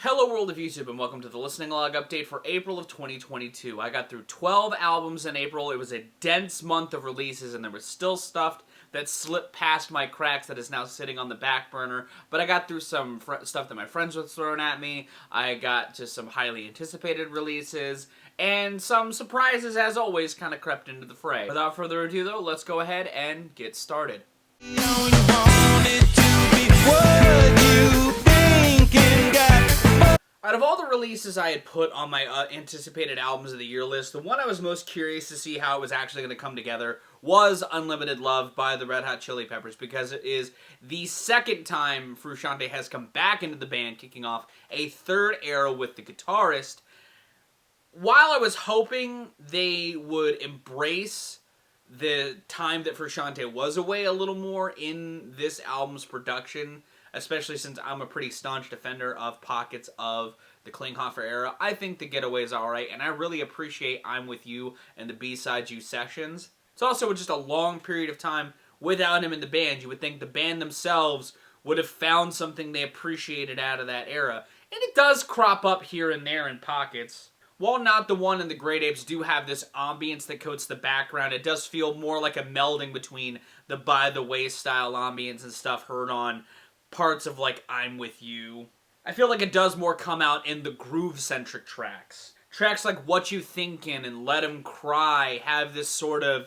Hello world of YouTube and welcome to the listening log update for April of 2022. I got through 12 albums in April. It was a dense month of releases and there was still stuff that slipped past my cracks that is now sitting on the back burner. But I got through some stuff that my friends were throwing at me. I got to some highly anticipated releases and some surprises, as always, kind of crept into the fray. Without further ado though, let's go ahead and get started. Out of all the releases I had put on my anticipated albums of the year list, the one I was most curious to see how it was actually going to come together was Unlimited Love by the Red Hot Chili Peppers, because it is the second time Frusciante has come back into the band, kicking off a third era with the guitarist. While I was hoping they would embrace the time that Frusciante was away a little more in this album's production, especially since I'm a pretty staunch defender of pockets of the Klinghoffer era, I think the Getaway is alright, and I really appreciate I'm With You and the B-Sides You sessions. It's also just a long period of time without him in the band. You would think the band themselves would have found something they appreciated out of that era. And it does crop up here and there in pockets. While Not the One and the Great Apes do have this ambience that coats the background, it does feel more like a melding between the By the Way style ambience and stuff heard on parts of, like, I'm With You. I feel like it does more come out in the groove-centric tracks. Tracks like What You Thinkin' and Let 'Em Cry have this sort of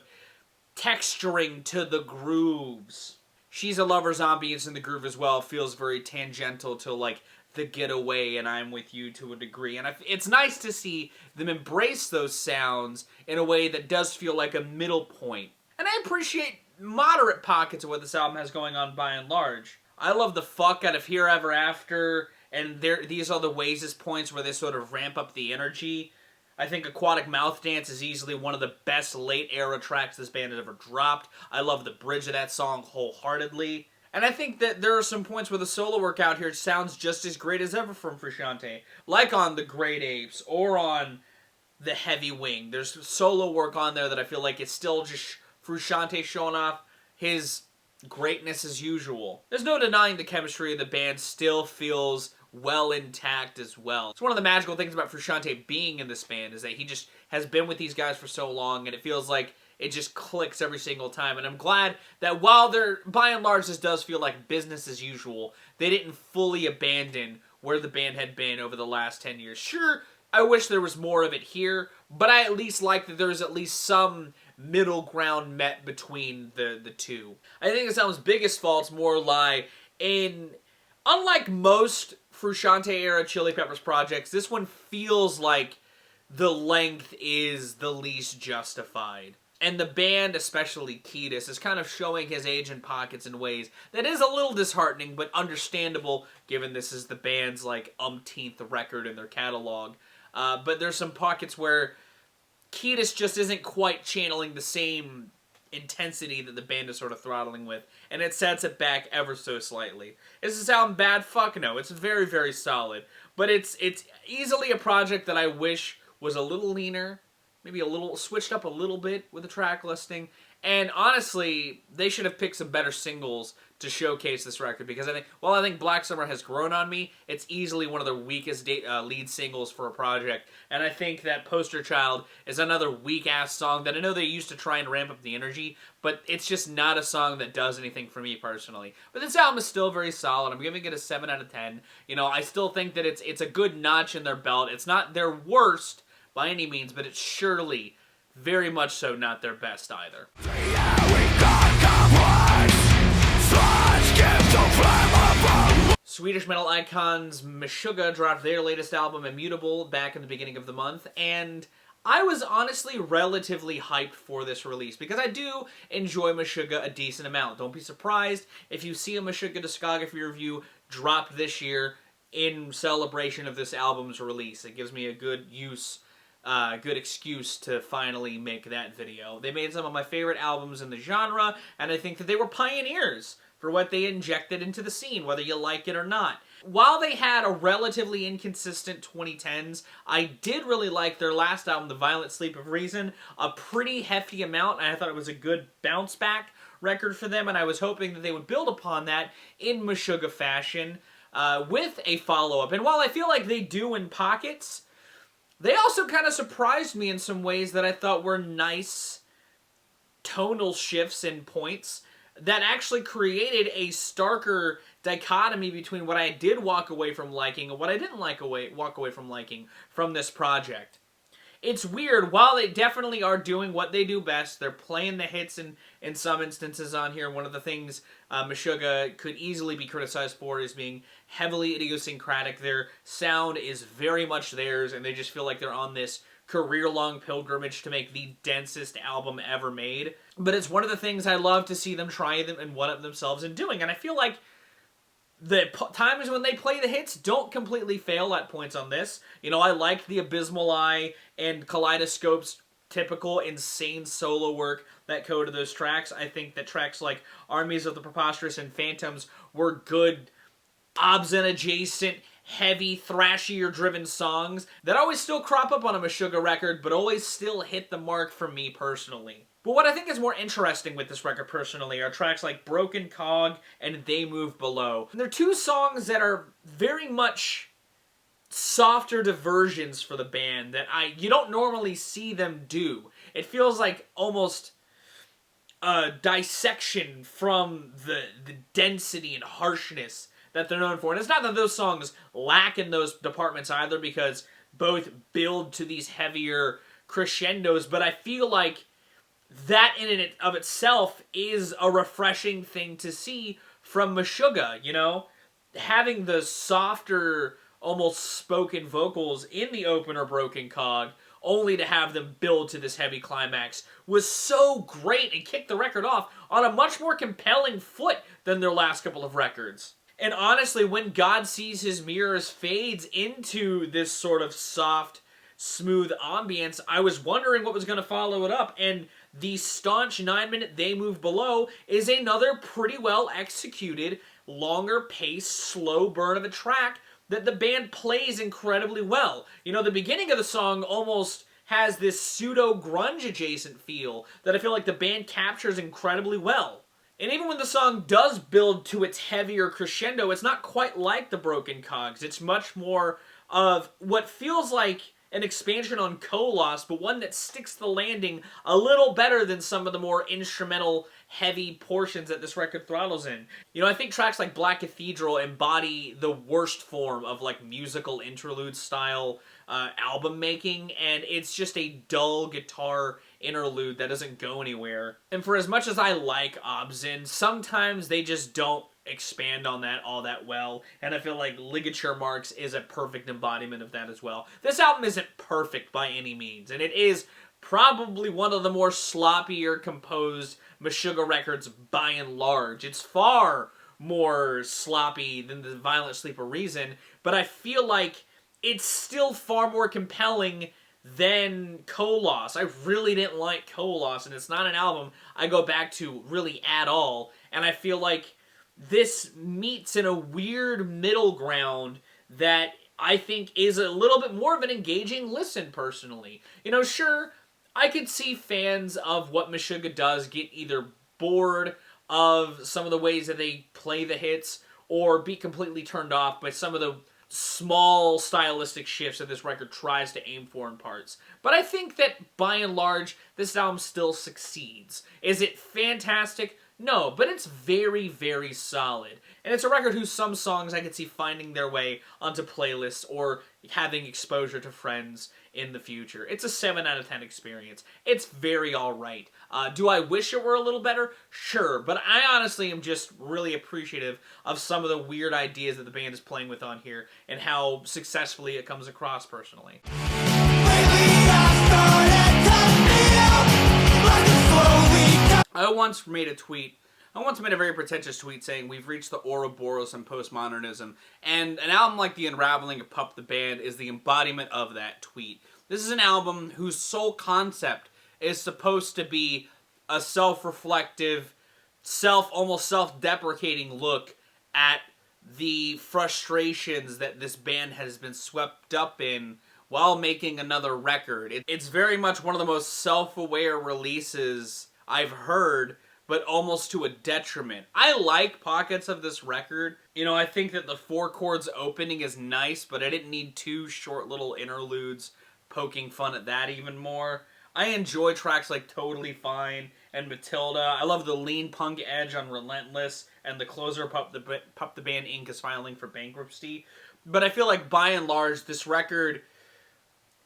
texturing to the grooves. She's a Lover's ambience in the groove as well feels very tangential to, like, The Getaway and I'm With You to a degree. And it's nice to see them embrace those sounds in a way that does feel like a middle point. And I appreciate moderate pockets of what this album has going on by and large. I love the fuck out of Here Ever After, and these are the Oasis points where they sort of ramp up the energy. I think Aquatic Mouth Dance is easily one of the best late-era tracks this band has ever dropped. I love the bridge of that song wholeheartedly. And I think that there are some points where the solo work out here sounds just as great as ever from Frusciante. Like on The Great Apes, or on The Heavy Wing. There's solo work on there that I feel like it's still just Frusciante showing off his greatness as usual. There's no denying the chemistry of the band still feels well intact as well. It's one of the magical things about Frusciante being in this band is that he just has been with these guys for so long, and it feels like it just clicks every single time. And I'm glad that while they're, by and large, this does feel like business as usual, they didn't fully abandon where the band had been over the last 10 years. Sure, I wish there was more of it here, but I at least like that there's at least some middle ground met between the two. I think this album's biggest faults more lie in, unlike most Frusciante-era Chili Peppers projects, this one feels like the length is the least justified. And the band, especially Kiedis, is kind of showing his age in pockets in ways that is a little disheartening, but understandable, given this is the band's, like, umpteenth record in their catalog. But there's some pockets where Kiedis just isn't quite channeling the same intensity that the band is sort of throttling with, and it sets it back ever so slightly. Is this album bad? Fuck no. It's very, very solid. But it's easily a project that I wish was a little leaner, maybe a little switched up a little bit with the track listing. And honestly, they should have picked some better singles to showcase this record, because I think, while I think Black Summer has grown on me, it's easily one of the weakest lead singles for a project. And I think that Poster Child is another weak-ass song that I know they used to try and ramp up the energy, but it's just not a song that does anything for me personally. But this album is still very solid. I'm giving it a 7 out of 10. You know, I still think that it's a good notch in their belt. It's not their worst by any means, but it's surely very much so not their best either. Swedish metal icons Meshuggah dropped their latest album, Immutable, back in the beginning of the month, and I was honestly relatively hyped for this release, because I do enjoy Meshuggah a decent amount. Don't be surprised if you see a Meshuggah discography review dropped this year in celebration of this album's release. It gives me a good excuse to finally make that video. They made some of my favorite albums in the genre, and I think that they were pioneers for what they injected into the scene, whether you like it or not. While they had a relatively inconsistent 2010s, I did really like their last album, The Violent Sleep of Reason, a pretty hefty amount, and I thought it was a good bounce-back record for them, and I was hoping that they would build upon that in Meshuggah fashion. with a follow-up. And while I feel like they do in pockets, they also kind of surprised me in some ways that I thought were nice tonal shifts and points that actually created a starker dichotomy between what I did walk away from liking and what I didn't walk away from liking from this project. It's weird. While they definitely are doing what they do best, they're playing the hits in some instances on here. One of the things Meshuggah could easily be criticized for is being heavily idiosyncratic. Their sound is very much theirs, and they just feel like they're on this career-long pilgrimage to make the densest album ever made. But it's one of the things I love to see them try them and one-up themselves in doing, and I feel like the times when they play the hits don't completely fail at points on this. You know, I liked the Abysmal Eye and Kaleidoscope's typical insane solo work that coded those tracks. I think that tracks like Armies of the Preposterous and Phantoms were good Obscene-adjacent, heavy, thrashier-driven songs that always still crop up on a Meshuggah record, but always still hit the mark for me personally. But what I think is more interesting with this record personally are tracks like Broken Cog and They Move Below. And they're two songs that are very much softer diversions for the band that you don't normally see them do. It feels like almost a dissection from the density and harshness that they're known for. And it's not that those songs lack in those departments either, because both build to these heavier crescendos, but I feel like that in and of itself is a refreshing thing to see from Meshuggah, you know? Having the softer, almost spoken vocals in the opener Broken Cog, only to have them build to this heavy climax, was so great and kicked the record off on a much more compelling foot than their last couple of records. And honestly, when God Sees His Mirrors fades into this sort of soft, smooth ambience, I was wondering what was going to follow it up, and the staunch 9-minute They Move Below is another pretty well executed, longer pace, slow burn of a track that the band plays incredibly well. You know, the beginning of the song almost has this pseudo-grunge adjacent feel that I feel like the band captures incredibly well. And even when the song does build to its heavier crescendo, it's not quite like the Broken Cogs. It's much more of what feels like an expansion on Koloss, but one that sticks the landing a little better than some of the more instrumental, heavy portions that this record throttles in. You know, I think tracks like Black Cathedral embody the worst form of, like, musical interlude style album making, and it's just a dull guitar interlude that doesn't go anywhere. And for as much as I like Obscene, sometimes they just don't expand on that all that well, and I feel like Ligature Marks is a perfect embodiment of that as well. This album isn't perfect by any means, and it is probably one of the more sloppier composed Meshuggah records by and large. It's far more sloppy than the Violent Sleep of Reason, but I feel like it's still far more compelling than Koloss. I really didn't like Koloss, and it's not an album I go back to really at all, and I feel like this meets in a weird middle ground that I think is a little bit more of an engaging listen, personally. You know, sure, I could see fans of what Meshuggah does get either bored of some of the ways that they play the hits, or be completely turned off by some of the small stylistic shifts that this record tries to aim for in parts. But I think that, by and large, this album still succeeds. Is it fantastic? No, but it's very, very solid. And it's a record whose some songs I could see finding their way onto playlists or having exposure to friends in the future. It's a 7 out of 10 experience. It's very alright. Do I wish it were a little better? Sure, but I honestly am just really appreciative of some of the weird ideas that the band is playing with on here and how successfully it comes across personally. I once made a very pretentious tweet saying we've reached the Ouroboros in postmodernism, and an album like The Unraveling of PUPTHEBAND is the embodiment of that tweet. This is an album whose sole concept is supposed to be a self-reflective, almost self-deprecating look at the frustrations that this band has been swept up in while making another record. It's very much one of the most self-aware releases I've heard, but almost to a detriment. I like pockets of this record. You know, I think that the 4 chords opening is nice, but I didn't need 2 short little interludes poking fun at that even more. I enjoy tracks like Totally Fine and Matilda. I love the lean punk edge on Relentless, and the closer Pup the Band Inc. is filing for bankruptcy. But I feel like by and large, this record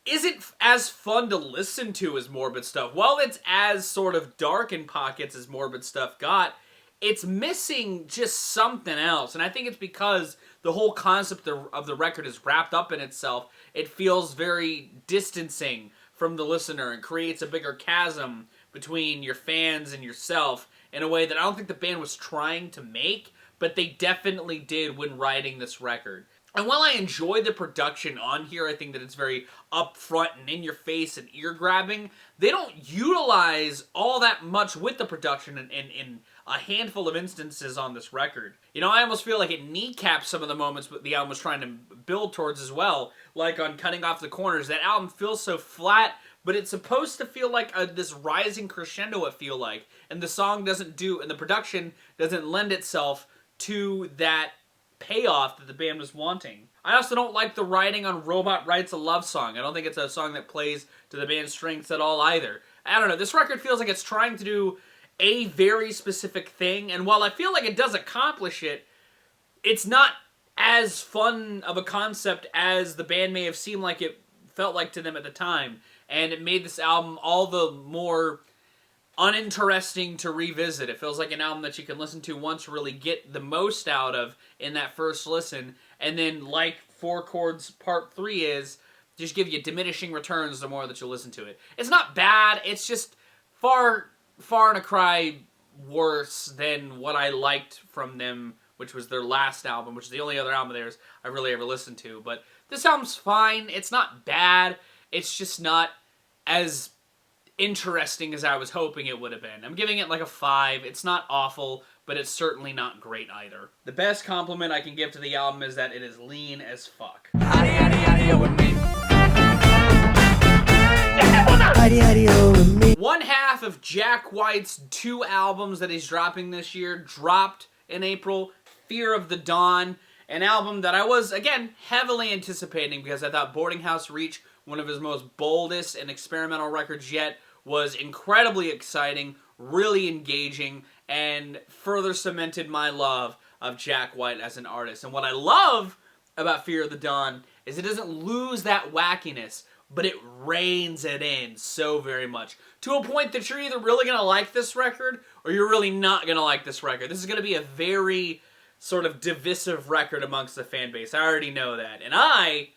isn't as fun to listen to as Morbid Stuff. While it's as sort of dark in pockets as Morbid Stuff got, it's missing just something else. And I think it's because the whole concept of the record is wrapped up in itself. It feels very distancing from the listener and creates a bigger chasm between your fans and yourself in a way that I don't think the band was trying to make, but they definitely did when writing this record. And while I enjoy the production on here, I think that it's very upfront and in your face and ear grabbing, they don't utilize all that much with the production in a handful of instances on this record. You know, I almost feel like it kneecaps some of the moments the album was trying to build towards as well. Like on Cutting Off the Corners, that album feels so flat, but it's supposed to feel like this rising crescendo, I feel like. And the song doesn't do, and the production doesn't lend itself to that payoff that the band was wanting. I also don't like the writing on Robot Writes a Love Song. I don't think it's a song that plays to the band's strengths at all either. I don't know, this record feels like it's trying to do a very specific thing, and while I feel like it does accomplish it, it's not as fun of a concept as the band may have seemed like it felt like to them at the time, and it made this album all the more uninteresting to revisit. It feels like an album that you can listen to once, really get the most out of in that first listen, and then, like 4 Chords Part 3 is, just give you diminishing returns the more that you listen to it. It's not bad, it's just far and a cry worse than what I liked from them, which was their last album, which is the only other album of theirs I really ever listened to. But this album's fine, it's not bad, it's just not as interesting as I was hoping it would have been. I'm giving it like a 5. It's not awful, but it's certainly not great either. The best compliment I can give to the album is that it is lean as fuck. One half of Jack White's 2 albums that he's dropping this year dropped in April. Fear of the Dawn, an album that I was, again, heavily anticipating because I thought Boarding House Reach, one of his most boldest and experimental records yet, was incredibly exciting, really engaging, and further cemented my love of Jack White as an artist. And what I love about Fear of the Dawn is it doesn't lose that wackiness, but it reins it in so very much. To a point that you're either really going to like this record, or you're really not going to like this record. This is going to be a very sort of divisive record amongst the fan base. I already know that. And I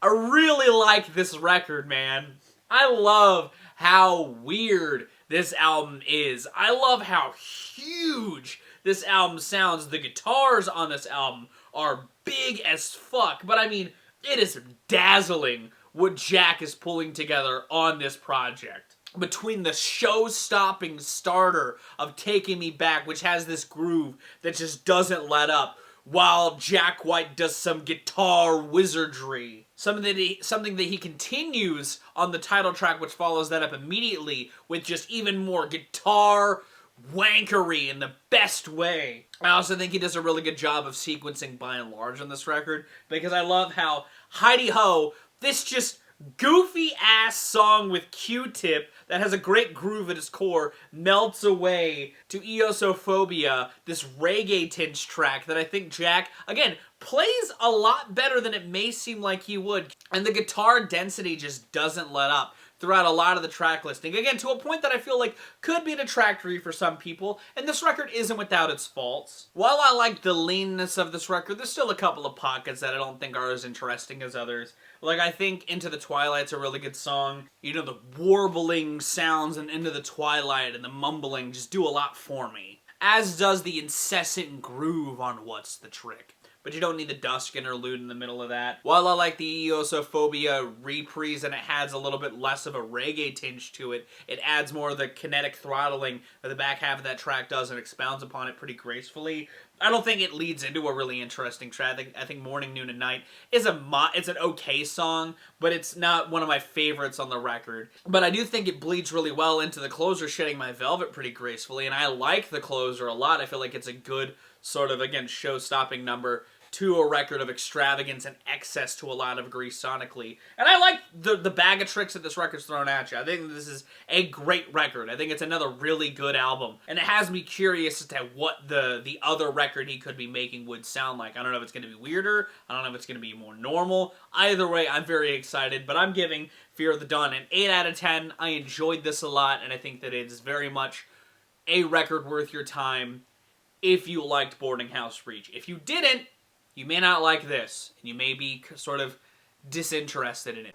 really like this record, man. I love how weird this album is. I love how huge this album sounds. The guitars on this album are big as fuck. But I mean, it is dazzling what Jack is pulling together on this project. Between the show-stopping starter of Taking Me Back, which has this groove that just doesn't let up, while Jack White does some guitar wizardry. Something that he continues on the title track, which follows that up immediately with just even more guitar wankery in the best way. I also think he does a really good job of sequencing by and large on this record, because I love how Heidi Ho, this just goofy-ass song with Q-Tip that has a great groove at its core, melts away to Eosophobia, this reggae-tinged track that I think Jack, again, plays a lot better than it may seem like he would. And the guitar density just doesn't let up throughout a lot of the track listing. Again, to a point that I feel like could be detractory for some people, and this record isn't without its faults. While I like the leanness of this record, there's still a couple of pockets that I don't think are as interesting as others. Like, I think Into the Twilight's a really good song. You know, the warbling sounds in Into the Twilight and the mumbling just do a lot for me. As does the incessant groove on What's the Trick. but you don't need the dusk interlude in the middle of that. While I like the Eosophobia reprise and it has a little bit less of a reggae tinge to it, it adds more of the kinetic throttling that the back half of that track does and expounds upon it pretty gracefully. I don't think it leads into a really interesting track. I think Morning, Noon, and Night is it's an okay song, but it's not one of my favorites on the record. But I do think it bleeds really well into the closer, Shedding My Velvet, pretty gracefully, and I like the closer a lot. I feel like it's a good sort of, again, show-stopping number to a record of extravagance and excess to a lot of degree sonically. And I like the bag of tricks that this record's thrown at you. I think this is a great record. I think it's another really good album. And it has me curious as to what the other record he could be making would sound like. I don't know if it's going to be weirder. I don't know if it's going to be more normal. Either way, I'm very excited. But I'm giving Fear of the Dawn an 8 out of 10. I enjoyed this a lot, and I think that it is very much a record worth your time if you liked Boarding House Reach. If you didn't, you may not like this, and you may be sort of disinterested in it.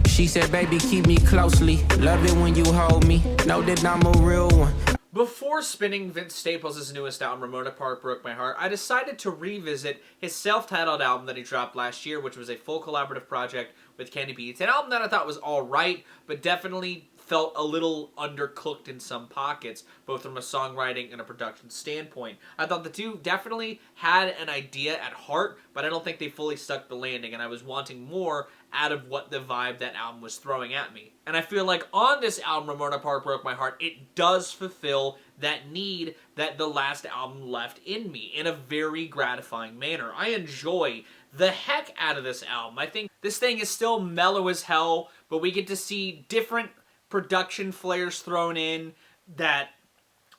She said, baby, keep me closely. Love it when you hold me. Know that I'm a real one. Before spinning Vince Staples' newest album, Ramona Park Broke My Heart, I decided to revisit his self-titled album that he dropped last year, which was a full collaborative project with Kenny B. It's an album that I thought was alright, but definitely felt a little undercooked in some pockets, both from a songwriting and a production standpoint. I thought the two definitely had an idea at heart, but I don't think they fully stuck the landing, and I was wanting more out of what the vibe that album was throwing at me. And I feel like on this album, Ramona Park Broke My Heart, it does fulfill that need that the last album left in me in a very gratifying manner. I enjoy the heck out of this album. I think this thing is still mellow as hell, but we get to see different production flares thrown in that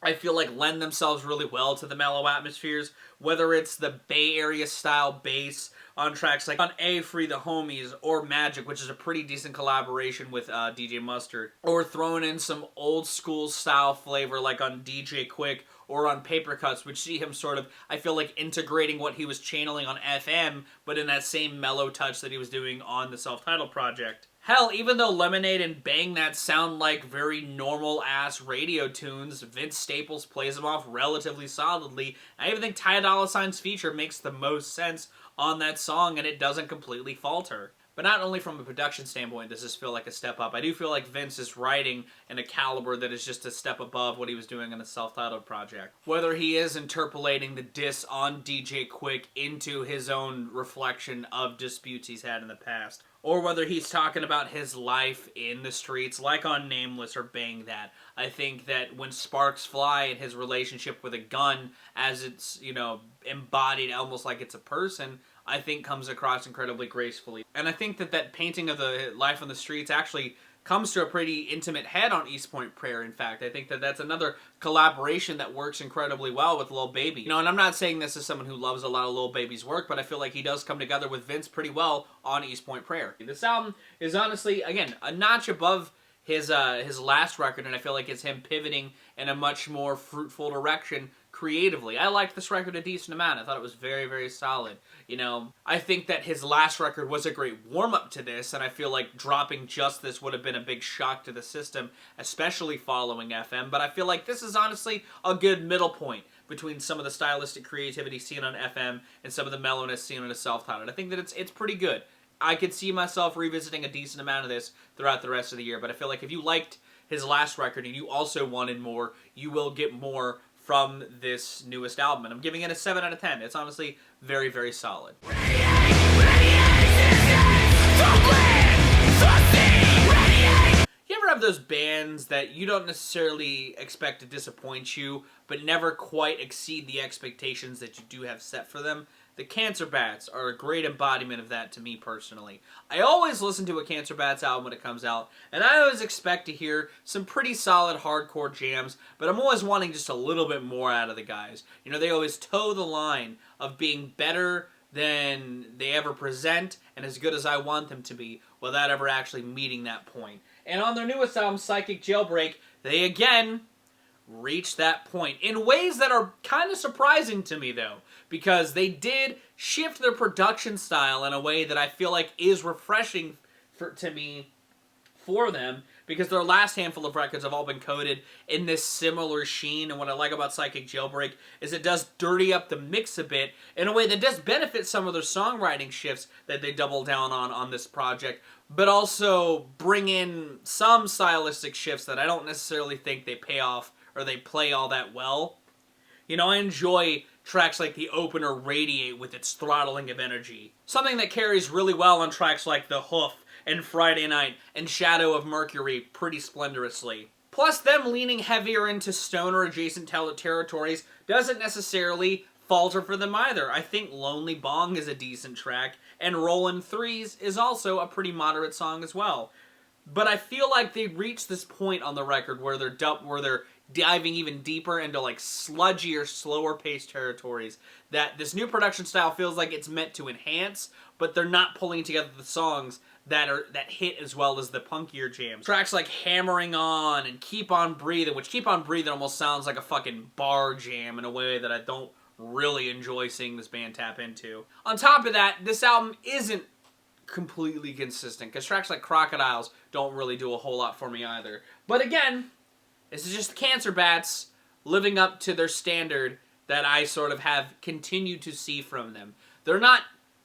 I feel like lend themselves really well to the mellow atmospheres, whether it's the Bay Area style bass on tracks like on A, Free the Homies, or Magic, which is a pretty decent collaboration with DJ Mustard, or throwing in some old school style flavor like on DJ Quick or on Paper Cuts, which see him sort of, I feel like, integrating what he was channeling on FM, but in that same mellow touch that he was doing on the self-titled project. Hell, even though Lemonade and Bang That sound like very normal-ass radio tunes, Vince Staples plays them off relatively solidly. I even think Ty Dolla $ign's feature makes the most sense on that song, and it doesn't completely falter. But not only from a production standpoint does this feel like a step up, I do feel like Vince is writing in a caliber that is just a step above what he was doing on the self-titled project. Whether he is interpolating the diss on DJ Quick into his own reflection of disputes he's had in the past, or whether he's talking about his life in the streets, like on Nameless or Bang That. I think that when sparks fly and his relationship with a gun, as it's, embodied almost like it's a person, I think comes across incredibly gracefully. And I think that painting of the life on the streets actually comes to a pretty intimate head on East Point Prayer, in fact. I think that that's another collaboration that works incredibly well with Lil Baby. And I'm not saying this as someone who loves a lot of Lil Baby's work, but I feel like he does come together with Vince pretty well on East Point Prayer. This album is honestly, again, a notch above his last record, and I feel like it's him pivoting in a much more fruitful direction creatively. I liked this record a decent amount. I thought it was very, very solid. I think that his last record was a great warm-up to this, and I feel like dropping just this would have been a big shock to the system, especially following FM, but I feel like this is honestly a good middle point between some of the stylistic creativity seen on FM and some of the mellowness seen on a self-titled. I think that it's pretty good. I could see myself revisiting a decent amount of this throughout the rest of the year, but I feel like if you liked his last record and you also wanted more, you will get more from this newest album, and I'm giving it a 7 out of 10. It's honestly very, very solid. You ever have those bands that you don't necessarily expect to disappoint you, but never quite exceed the expectations that you do have set for them? The Cancer Bats are a great embodiment of that to me personally. I always listen to a Cancer Bats album when it comes out, and I always expect to hear some pretty solid hardcore jams, but I'm always wanting just a little bit more out of the guys. They always toe the line of being better than they ever present and as good as I want them to be without ever actually meeting that point. And on their newest album, Psychic Jailbreak, they again reach that point in ways that are kind of surprising to me, though, because they did shift their production style in a way that I feel like is refreshing to me for them, because their last handful of records have all been coated in this similar sheen, and what I like about Psychic Jailbreak is it does dirty up the mix a bit in a way that does benefit some of their songwriting shifts that they double down on this project, but also bring in some stylistic shifts that I don't necessarily think they pay off or they play all that well. You know, I enjoy tracks like the opener Radiate with its throttling of energy. Something that carries really well on tracks like The Hoof and Friday Night and Shadow of Mercury pretty splendorously. Plus, them leaning heavier into stoner adjacent territories doesn't necessarily falter for them either. I think Lonely Bong is a decent track, and Rollin' Threes is also a pretty moderate song as well. But I feel like they've reached this point on the record where they're diving even deeper into like sludgier, slower paced territories that this new production style feels like it's meant to enhance, but they're not pulling together the songs that hit as well as the punkier jams. Tracks like Hammering On and Keep On Breathing, which Keep On Breathing almost sounds like a fucking bar jam in a way that I don't really enjoy seeing this band tap into. On top of that, this album isn't completely consistent, because tracks like Crocodiles don't really do a whole lot for me either. But again, this is just the Cancer Bats living up to their standard that I sort of have continued to see from them. They're not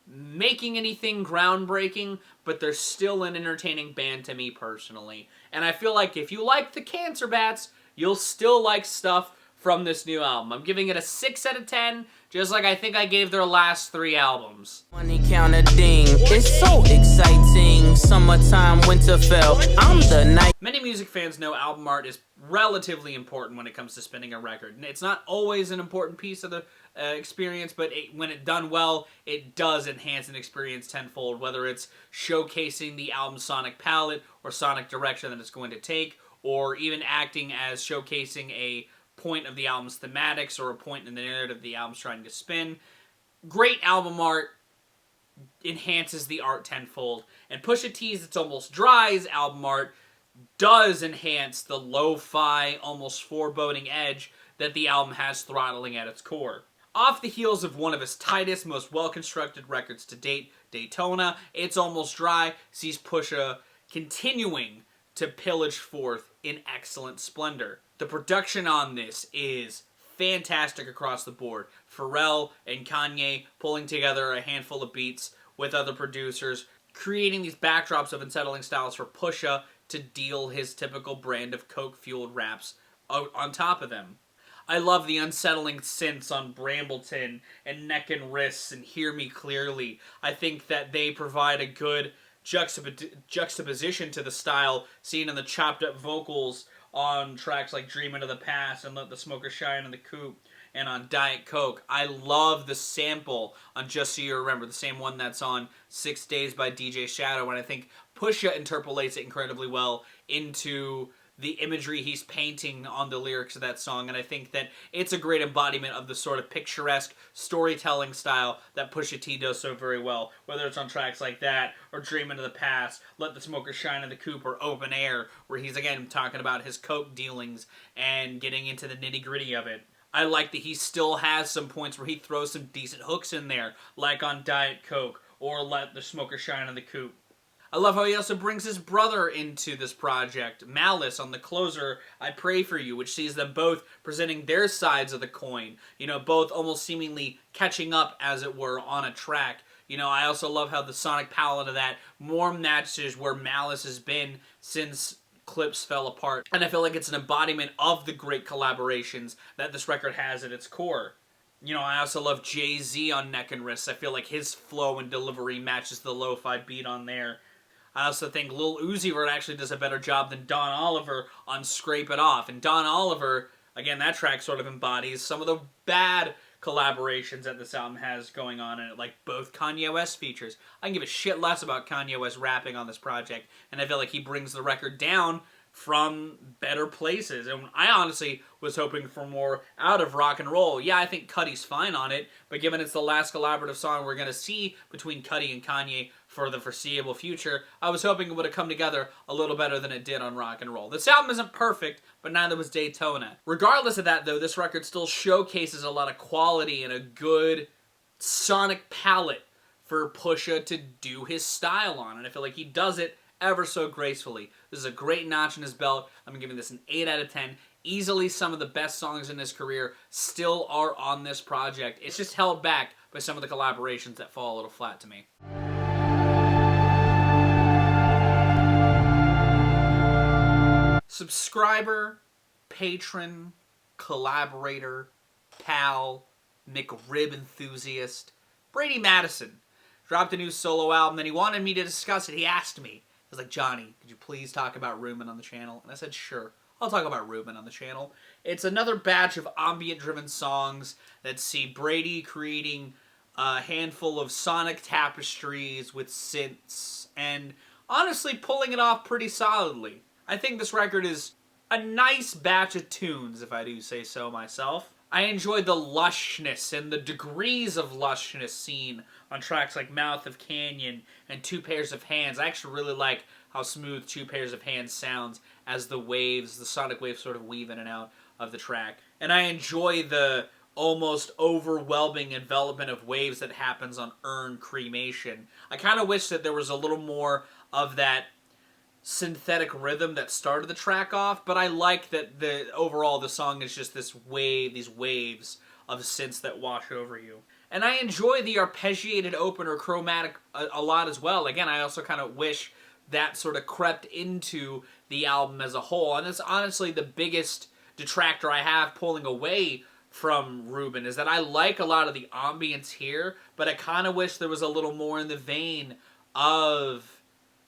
making anything groundbreaking, but they're still an entertaining band to me personally. And I feel like if you like the Cancer Bats, you'll still like stuff from this new album. I'm giving it a 6 out of 10, just like I think I gave their last 3 albums. Money counter ding, it's so exciting. Summertime, Winterfell, I'm the night. Many music fans know album art is relatively important when it comes to spinning a record. And it's not always an important piece of the experience, but when it's done well, it does enhance an experience tenfold, whether it's showcasing the album's sonic palette or sonic direction that it's going to take, or even acting as showcasing a point of the album's thematics or a point in the narrative the album's trying to spin. Great album art enhances the art tenfold, and Pusha T's It's Almost Dry's album art does enhance the lo-fi, almost foreboding edge that the album has throttling at its core. Off the heels of one of his tightest, most well-constructed records to date, Daytona, It's Almost Dry sees Pusha continuing to pillage forth in excellent splendor. The production on this is fantastic across the board. Pharrell and Kanye pulling together a handful of beats with other producers, creating these backdrops of unsettling styles for Pusha to deal his typical brand of coke-fueled raps on top of them. I love the unsettling synths on Brambleton and Neck and Wrists and Hear Me Clearly. I think that they provide a good juxtaposition to the style seen in the chopped up vocals on tracks like Dreamin' of the Past and Let the Smoker Shine in the Coupe and on Diet Coke. I love the sample on Just So You Remember, the same one that's on 6 Days by DJ Shadow, and I think Pusha interpolates it incredibly well into the imagery he's painting on the lyrics of that song, and I think that it's a great embodiment of the sort of picturesque storytelling style that Pusha T does so very well, whether it's on tracks like that, or Dreamin' of the Past, Let the Smoker Shine in the Coupe, or Open Air, where he's again talking about his coke dealings and getting into the nitty-gritty of it. I like that he still has some points where he throws some decent hooks in there, like on Diet Coke, or Let the Smoker Shine in the Coupe. I love how he also brings his brother into this project, Malice, on the closer, I Pray For You, which sees them both presenting their sides of the coin. You know, both almost seemingly catching up, as it were, on a track. You know, I also love how the sonic palette of that more matches where Malice has been since Clips fell apart. And I feel like it's an embodiment of the great collaborations that this record has at its core. You know, I also love Jay-Z on Neck and Wrists. I feel like his flow and delivery matches the lo-fi beat on there. I also think Lil Uzi Vert actually does a better job than Don Oliver on Scrape It Off. And Don Oliver, again, that track sort of embodies some of the bad collaborations that this album has going on in it, like both Kanye West features. I can give a shit less about Kanye West rapping on this project, and I feel like he brings the record down from better places. And I honestly was hoping for more out of Rock and Roll. Yeah, I think Cuddy's fine on it, but given it's the last collaborative song we're going to see between Cuddy and Kanye for the foreseeable future, I was hoping it would have come together a little better than it did on Rock and Roll. This album isn't perfect, but neither was Daytona. Regardless of that, though, this record still showcases a lot of quality and a good sonic palette for Pusha to do his style on, and I feel like he does it ever so gracefully. This is a great notch in his belt. I'm giving this an 8 out of 10. Easily some of the best songs in his career still are on this project. It's just held back by some of the collaborations that fall a little flat to me. Subscriber, patron, collaborator, pal, McRib enthusiast, Brady Matteson dropped a new solo album and he wanted me to discuss it. He asked me. He was like, Johnny, could you please talk about Rubine on the channel? And I said, sure. I'll talk about Rubine on the channel. It's another batch of ambient-driven songs that see Brady creating a handful of sonic tapestries with synths and honestly pulling it off pretty solidly. I think this record is a nice batch of tunes, if I do say so myself. I enjoy the lushness and the degrees of lushness seen on tracks like Mouth of Canyon and Two Pairs of Hands. I actually really like how smooth Two Pairs of Hands sounds as the waves, the sonic waves sort of weave in and out of the track. And I enjoy the almost overwhelming envelopment of waves that happens on Urn Cremation. I kind of wish that there was a little more of that synthetic rhythm that started the track off, but I like that overall the song is just this wave, these waves of synths that wash over you. And I enjoy the arpeggiated opener chromatic a lot as well. Again, I also kind of wish that sort of crept into the album as a whole, and it's honestly the biggest detractor I have pulling away from Rubine, is that I like a lot of the ambience here, but I kind of wish there was a little more in the vein of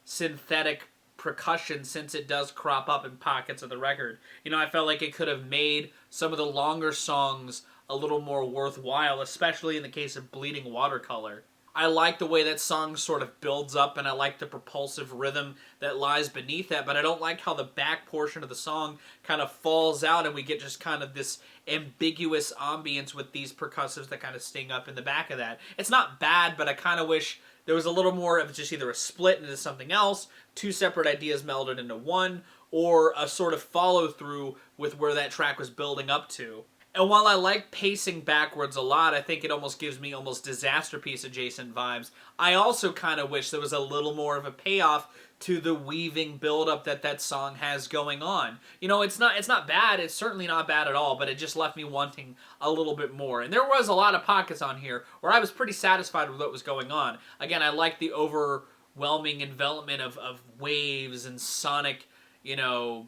synthetic percussion, since it does crop up in pockets of the record. You know, I felt like it could have made some of the longer songs a little more worthwhile, especially in the case of Bleeding Watercolor. I like the way that song sort of builds up, and I like the propulsive rhythm that lies beneath that, but I don't like how the back portion of the song kind of falls out and we get just kind of this ambiguous ambience with these percussives that kind of sting up in the back of that. It's not bad, but I kind of wish there was a little more of just either a split into something else, two separate ideas melded into one, or a sort of follow-through with where that track was building up to. And while I like pacing backwards a lot, I think it almost gives me almost Disaster Piece adjacent vibes. I also kind of wish there was a little more of a payoff to the weaving build-up that song has going on. You know, it's not bad, it's certainly not bad at all, but it just left me wanting a little bit more. And there was a lot of pockets on here where I was pretty satisfied with what was going on. Again, I like the overwhelming envelopment of waves and sonic, you know,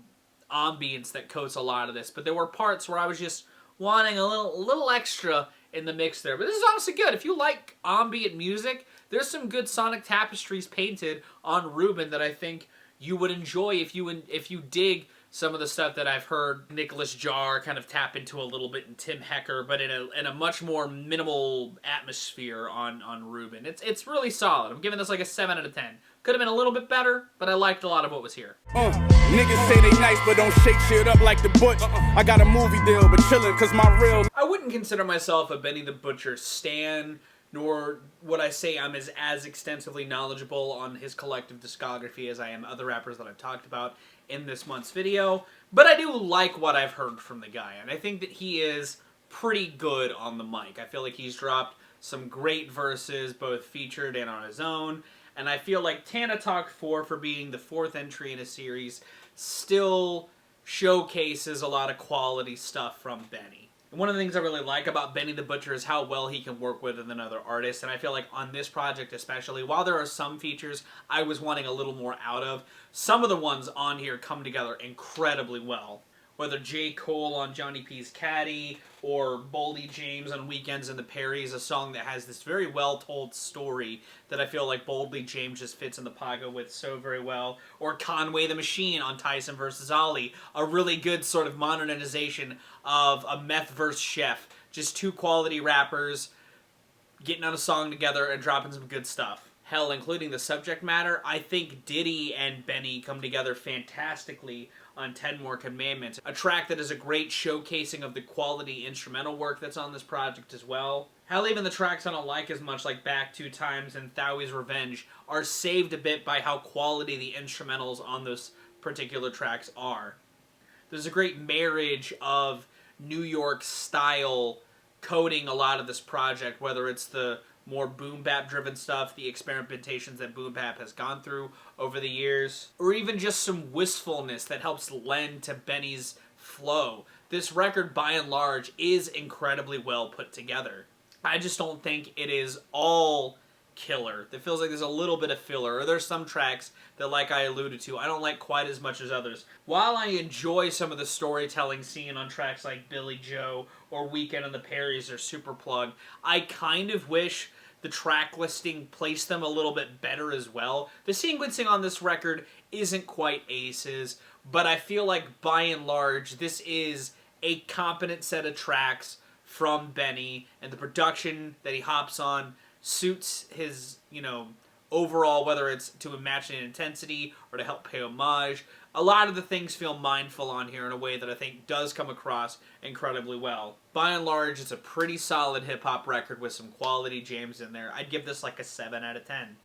ambience that coats a lot of this. But there were parts where I was just wanting a little extra in the mix there. But this is honestly good. If you like ambient music, there's some good sonic tapestries painted on Rubine that I think you would enjoy if you dig some of the stuff that I've heard Nicholas Jarre kind of tap into a little bit, and Tim Hecker, but in a much more minimal atmosphere on Rubine. It's really solid. I'm giving this like a 7 out of 10. Could have been a little bit better, but I liked a lot of what was here. Niggas say they nice, but don't shake shit up like the Butch. I got a movie deal, but chillin' cause my real... I wouldn't consider myself a Benny the Butcher stan, nor would I say I'm as extensively knowledgeable on his collective discography as I am other rappers that I've talked about in this month's video. But I do like what I've heard from the guy, and I think that he is pretty good on the mic. I feel like he's dropped some great verses, both featured and on his own. And I feel like Tana Talk 4, for being the 4th entry in a series, still showcases a lot of quality stuff from Benny. And one of the things I really like about Benny the Butcher is how well he can work with another artist. And I feel like on this project especially, while there are some features I was wanting a little more out of, some of the ones on here come together incredibly well. Whether J. Cole on Johnny P's Caddy, or Boldy James on Weekends in the Perry, is a song that has this very well-told story that I feel like Boldy James just fits in the pocket with so very well. Or Conway the Machine on Tyson vs. Ollie, a really good sort of modernization of a meth vs. Chef. Just two quality rappers getting on a song together and dropping some good stuff. Hell, including the subject matter, I think Diddy and Benny come together fantastically on 10 More Commandments, a track that is a great showcasing of the quality instrumental work that's on this project as well. Hell, even the tracks I don't like as much, like Back Two Times and Thowie's Revenge, are saved a bit by how quality the instrumentals on those particular tracks are. There's a great marriage of New York style coding a lot of this project, whether it's the more boom bap driven stuff, the experimentations that boom bap has gone through over the years, or even just some wistfulness that helps lend to Benny's flow. This record, by and large, is incredibly well put together. I just don't think it is all killer. It feels like there's a little bit of filler, or there's some tracks that, like I alluded to, I don't like quite as much as others. While I enjoy some of the storytelling seen on tracks like Billy Joe or Weekend on the Perrys or Super Plug, I kind of wish the track listing placed them a little bit better as well. The sequencing on this record isn't quite aces, but I feel like by and large this is a competent set of tracks from Benny, and the production that he hops on suits his, overall, whether it's to match in intensity or to help pay homage. A lot of the things feel mindful on here in a way that I think does come across incredibly well. By and large, it's a pretty solid hip-hop record with some quality jams in there. I'd give this like a 7 out of 10.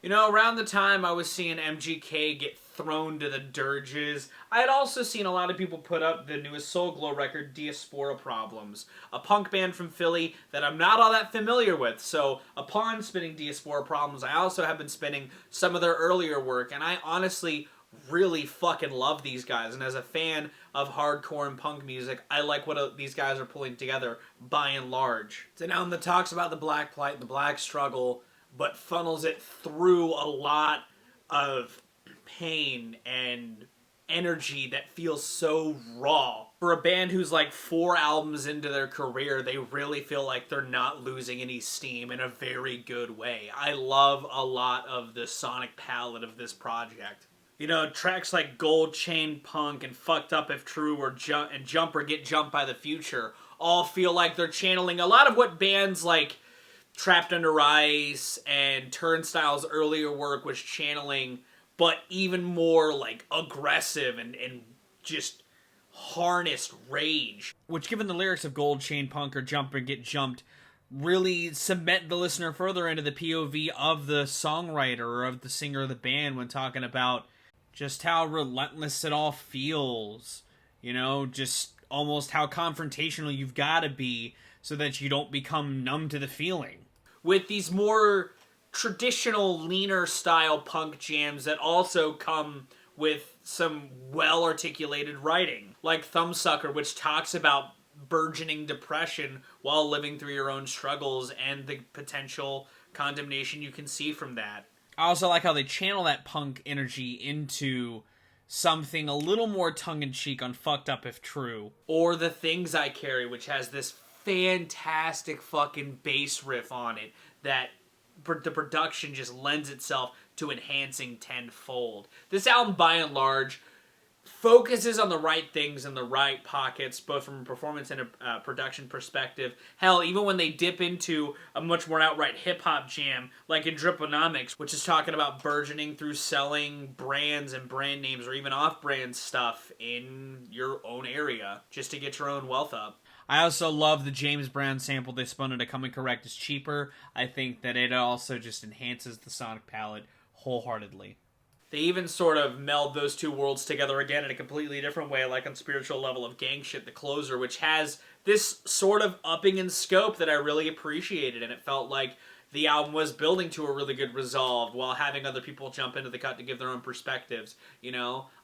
Around the time I was seeing MGK get thrown to the dirges, I had also seen a lot of people put up the newest Soul Glow record, Diaspora Problems, a punk band from Philly that I'm not all that familiar with. So upon spinning Diaspora Problems, I also have been spinning some of their earlier work, and I honestly really fucking love these guys. And as a fan of hardcore and punk music, I like what these guys are pulling together by and large. It's an album that talks about the black plight, the black struggle, but funnels it through a lot of pain and energy that feels so raw. For a band who's like 4 albums into their career, they really feel like they're not losing any steam in a very good way. I love a lot of the sonic palette of this project. Tracks like Gold Chain Punk and Fucked Up If True or Jump or Get Jumped by the Future all feel like they're channeling a lot of what bands like Trapped Under Ice and Turnstile's earlier work was channeling, but even more like aggressive and just harnessed rage. Which, given the lyrics of Gold Chain Punk or Jump or Get Jumped, really cement the listener further into the POV of the songwriter or of the singer of the band when talking about just how relentless it all feels. Just almost how confrontational you've got to be so that you don't become numb to the feeling. With these more traditional, leaner style punk jams that also come with some well-articulated writing, like Thumbsucker, which talks about burgeoning depression while living through your own struggles and the potential condemnation you can see from that. I also like how they channel that punk energy into something a little more tongue-in-cheek on Fucked Up If True, or The Things I Carry, which has this fantastic fucking bass riff on it that the production just lends itself to enhancing tenfold. This album, by and large, focuses on the right things in the right pockets, both from a performance and a production perspective. Hell, even when they dip into a much more outright hip-hop jam, like in Driponomics, which is talking about burgeoning through selling brands and brand names or even off-brand stuff in your own area, just to get your own wealth up. I also love the James Brown sample they spun into Coming Correct is Cheaper. I think that it also just enhances the sonic palette wholeheartedly. They even sort of meld those two worlds together again in a completely different way, like on Spiritual Level of Gang Shit, The Closer, which has this sort of upping in scope that I really appreciated, and it felt like the album was building to a really good resolve while having other people jump into the cut to give their own perspectives.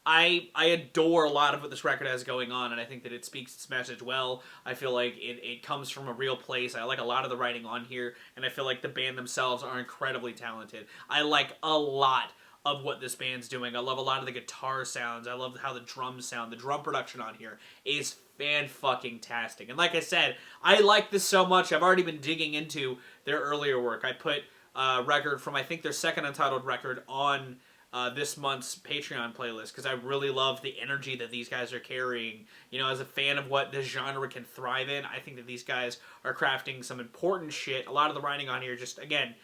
I adore a lot of what this record has going on, and I think that it speaks its message well. I feel like it comes from a real place. I like a lot of the writing on here, and I feel like the band themselves are incredibly talented. I like a lot of what this band's doing. I love a lot of the guitar sounds. I love how the drums sound. The drum production on here is fan-fucking-tastic. And like I said, I like this so much, I've already been digging into their earlier work. I put a record from, I think, their second Untitled record on this month's Patreon playlist, because I really love the energy that these guys are carrying. As a fan of what this genre can thrive in, I think that these guys are crafting some important shit. A lot of the writing on here just, again,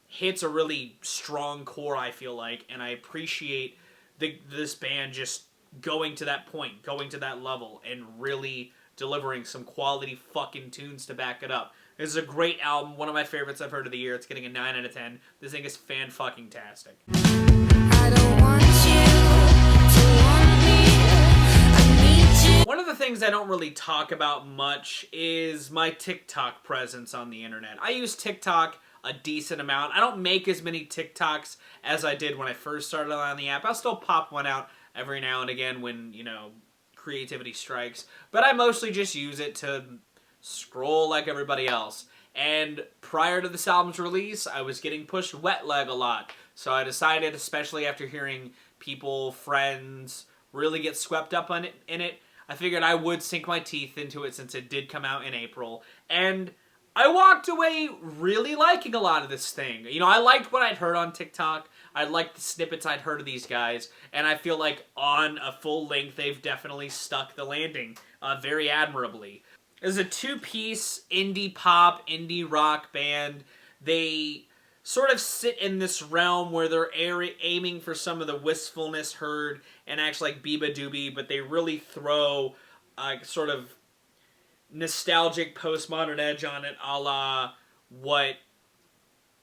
hits a really strong core, I feel like, and I appreciate this band just going to that point, going to that level, and really delivering some quality fucking tunes to back it up. This is a great album, one of my favorites I've heard of the year. It's getting a 9 out of 10. This thing is fan-fucking-tastic. I don't want you to want me. I need you. One of the things I don't really talk about much is my TikTok presence on the internet. I use TikTok a decent amount. I don't make as many TikToks as I did when I first started on the app. I'll still pop one out every now and again when, you know, creativity strikes. But I mostly just use it to scroll like everybody else. And prior to this album's release, I was getting pushed wet leg a lot. So I decided, especially after hearing people, friends, really get swept up in it, I figured I would sink my teeth into it since it did come out in April. And I walked away really liking a lot of this thing. You know, I liked what I'd heard on TikTok. I liked the snippets I'd heard of these guys. And I feel like on a full length, they've definitely stuck the landing very admirably. It's a two-piece indie pop, indie rock band. They sort of sit in this realm where they're aiming for some of the wistfulness heard and acts like Biba Doobie, but they really throw sort of nostalgic postmodern edge on it, a la what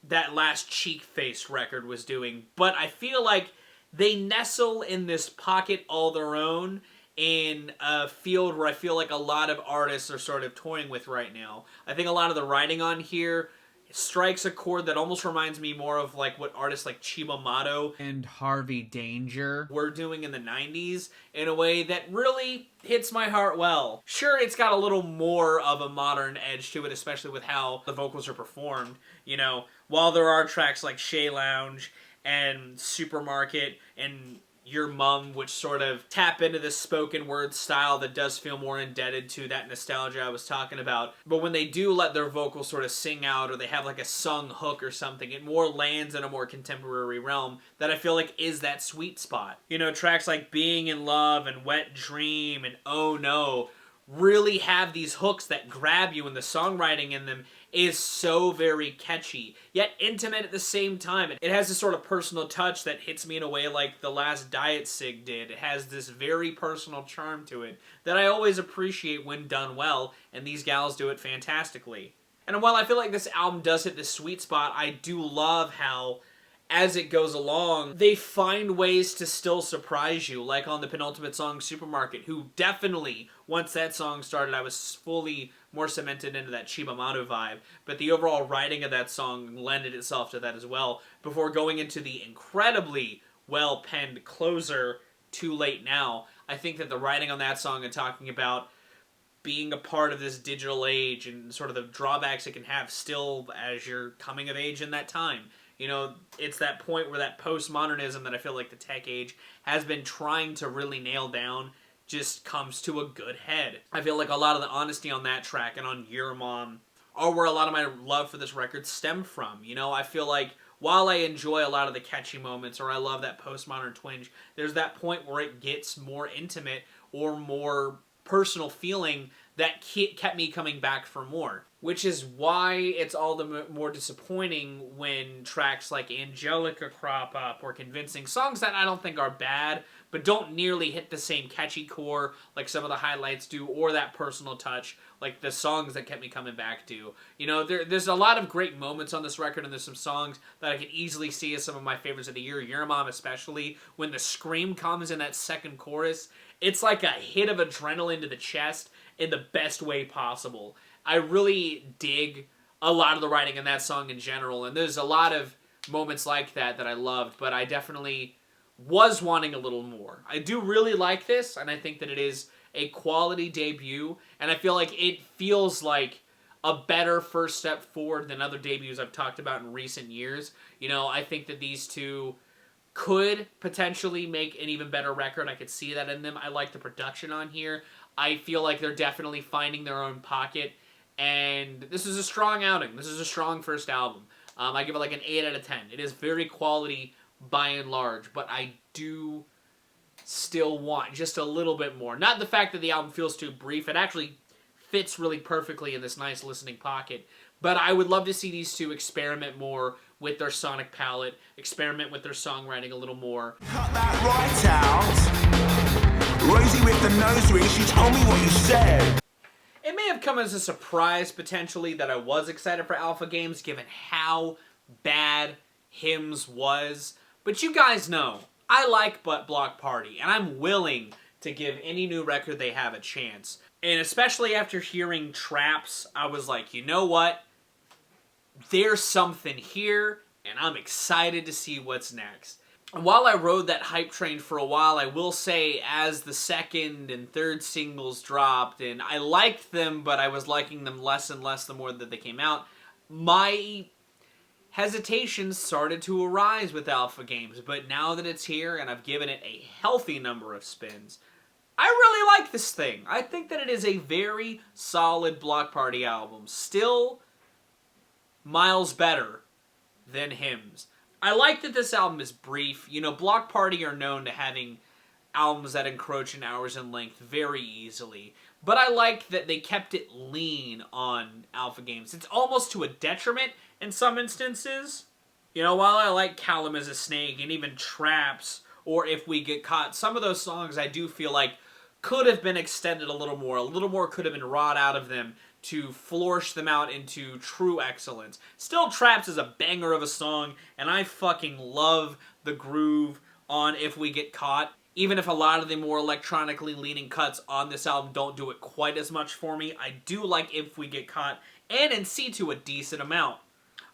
that last Cheek Face record was doing. But I feel like they nestle in this pocket all their own in a field where I feel like a lot of artists are sort of toying with right now. I think a lot of the writing on here strikes a chord that almost reminds me more of like what artists like Chiba Mato and Harvey Danger were doing in the 90s in a way that really hits my heart well. Sure, it's got a little more of a modern edge to it, especially with how the vocals are performed. You know, while there are tracks like Shea Lounge and Supermarket and Your Mum, which sort of tap into this spoken word style that does feel more indebted to that nostalgia I was talking about. But when they do let their vocals sort of sing out, or they have like a sung hook or something, it more lands in a more contemporary realm that I feel like is that sweet spot. You know, tracks like Being in Love and Wet Dream and Oh No really have these hooks that grab you, and the songwriting in them is so very catchy, yet intimate at the same time. It has this sort of personal touch that hits me in a way like the last Diet Sig did. It has this very personal charm to it that I always appreciate when done well, and these gals do it fantastically. And while I feel like this album does hit this sweet spot, I do love how, as it goes along, they find ways to still surprise you, like on the penultimate song, Supermarket, who definitely, once that song started, I was fully more cemented into that Chiba Mato vibe, but the overall writing of that song lended itself to that as well, before going into the incredibly well-penned closer, Too Late Now. I think that the writing on that song and talking about being a part of this digital age and sort of the drawbacks it can have still as you're coming of age in that time. You know, it's that point where that postmodernism that I feel like the tech age has been trying to really nail down just comes to a good head. I feel like a lot of the honesty on that track and on Your Mom are where a lot of my love for this record stem from. You know, I feel like while I enjoy a lot of the catchy moments, or I love that postmodern twinge, there's that point where it gets more intimate or more personal feeling that kept me coming back for more. Which is why it's all the more disappointing when tracks like Angelica crop up, or Convincing, songs that I don't think are bad, but don't nearly hit the same catchy core like some of the highlights do, or that personal touch like the songs that kept me coming back do. You know, there's a lot of great moments on this record, and there's some songs that I could easily see as some of my favorites of the year. Your Mom especially, when the scream comes in that second chorus, it's like a hit of adrenaline to the chest in the best way possible. I really dig a lot of the writing in that song in general, and there's a lot of moments like that that I loved, but I definitely was wanting a little more. I do really like this, and I think that it is a quality debut, and I feel like it feels like a better first step forward than other debuts I've talked about in recent years. You know, I think that these two could potentially make an even better record. I could see that in them. I like the production on here. I feel like they're definitely finding their own pocket, and this is a strong outing. This is a strong first album. I give it like an 8 out of 10. It is very quality by and large, but I do still want just a little bit more. Not the fact that the album feels too brief. It actually fits really perfectly in this nice listening pocket, but I would love to see these two experiment more with their sonic palette, experiment with their songwriting a little more. Cut that right out. Rosie with the nose ring, she told me what you said. It may have come as a surprise, potentially, that I was excited for Alpha Games, given how bad Hymns was. But you guys know, I like Block Party, and I'm willing to give any new record they have a chance. And especially after hearing Traps, I was like, you know what? There's something here, and I'm excited to see what's next. And while I rode that hype train for a while, I will say as the second and third singles dropped, and I liked them, but I was liking them less and less the more that they came out, my hesitations started to arise with Alpha Games. But now that it's here, and I've given it a healthy number of spins, I really like this thing. I think that it is a very solid Bloc Party album. Still miles better than Hymns. I like that this album is brief. You know, Bloc Party are known to having albums that encroach in hours in length very easily. But I like that they kept it lean on Alpha Games. It's almost to a detriment in some instances. You know, while I like Callum as a Snake and even Traps, or If We Get Caught, some of those songs I do feel like could have been extended a little more could have been wrought out of them to flourish them out into true excellence. Still, Traps is a banger of a song, and I fucking love the groove on If We Get Caught. Even if a lot of the more electronically leaning cuts on this album don't do it quite as much for me, I do like If We Get Caught, and in C2 a decent amount.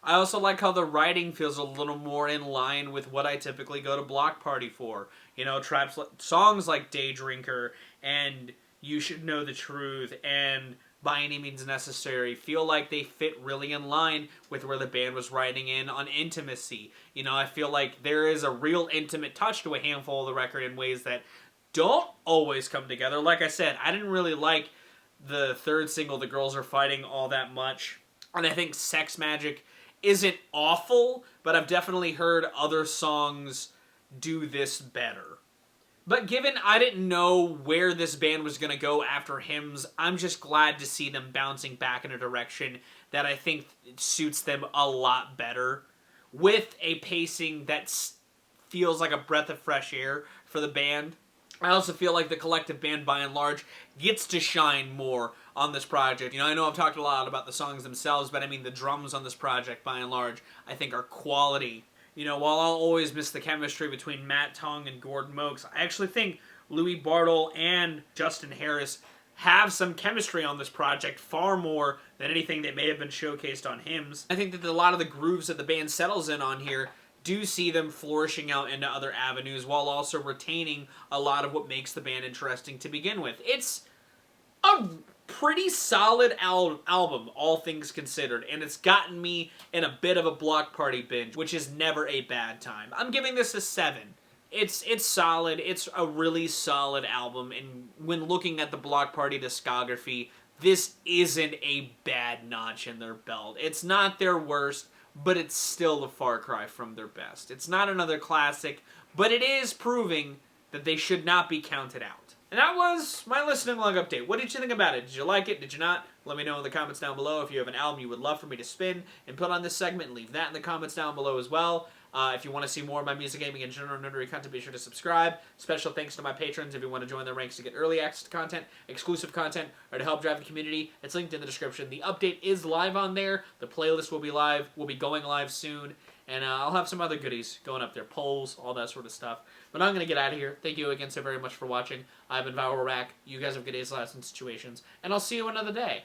I also like how the writing feels a little more in line with what I typically go to Bloc Party for. You know, Traps, songs like Day Drinker and You Should Know the Truth and By Any Means Necessary feel like they fit really in line with where the band was writing in on intimacy. You know, I feel like there is a real intimate touch to a handful of the record in ways that don't always come together. Like I said, I didn't really like the third single, The Girls Are Fighting, all that much. And I think Sex Magic isn't awful, but I've definitely heard other songs do this better. But given I didn't know where this band was going to go after Hymns, I'm just glad to see them bouncing back in a direction that I think suits them a lot better, with a pacing that feels like a breath of fresh air for the band. I also feel like the collective band, by and large, gets to shine more on this project. You know, I know I've talked a lot about the songs themselves, but I mean the drums on this project, by and large, I think are quality. You know, while I'll always miss the chemistry between Matt Tong and Gordon Mokes, I actually think Louis Bartle and Justin Harris have some chemistry on this project, far more than anything that may have been showcased on Hymns. I think that a lot of the grooves that the band settles in on here do see them flourishing out into other avenues while also retaining a lot of what makes the band interesting to begin with. It's a pretty solid album, all things considered, and it's gotten me in a bit of a Bloc Party binge, which is never a bad time. I'm giving this a 7. It's solid. It's a really solid album, and when looking at the Bloc Party discography, this isn't a bad notch in their belt. It's not their worst, but it's still a far cry from their best. It's not another classic, but it is proving that they should not be counted out. And that was my listening log update. What did you think about it? Did you like it? Did you not? Let me know in the comments down below. If you have an album you would love for me to spin and put on this segment, leave that in the comments down below as well. If you want to see more of my music, gaming, and general nerdery content, be sure to subscribe. Special thanks to my patrons. If you want to join their ranks to get early access to content, exclusive content, or to help drive the community, it's linked in the description. The update is live on there. The playlist will be live. Will be going live soon. And I'll have some other goodies going up there. Polls, all that sort of stuff. But I'm going to get out of here. Thank you again so very much for watching. I've been Vowel Rack. You guys have good days, lives, and situations. And I'll see you another day.